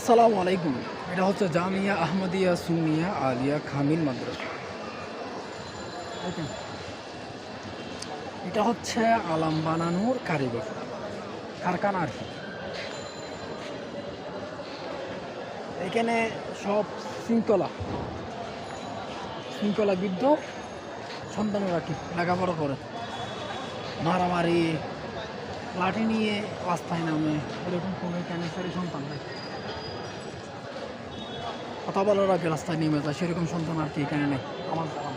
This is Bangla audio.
আসসালামু আলাইকুম। এটা হচ্ছে জামিয়া আহমদিয়া সুন্নিয়া আলিয়া খামিল মাদ্রাসা। দেখেন, এটা হচ্ছে আলাম বানানোর কারিগর কারখানা আর কি। এখানে সব শৃঙ্খলা শৃঙ্খলাবিদ্ধ সন্তানরা কি লেখাপড়া করে, মারামারি লাঠি নিয়ে রাস্তায় নামে এরকম কোনো এখানে সন্তান নেই। কথা বলার আগে রাস্তায় নেমে যায় সেরকম সন্তান আর কি এখানে নেই আমার জানা।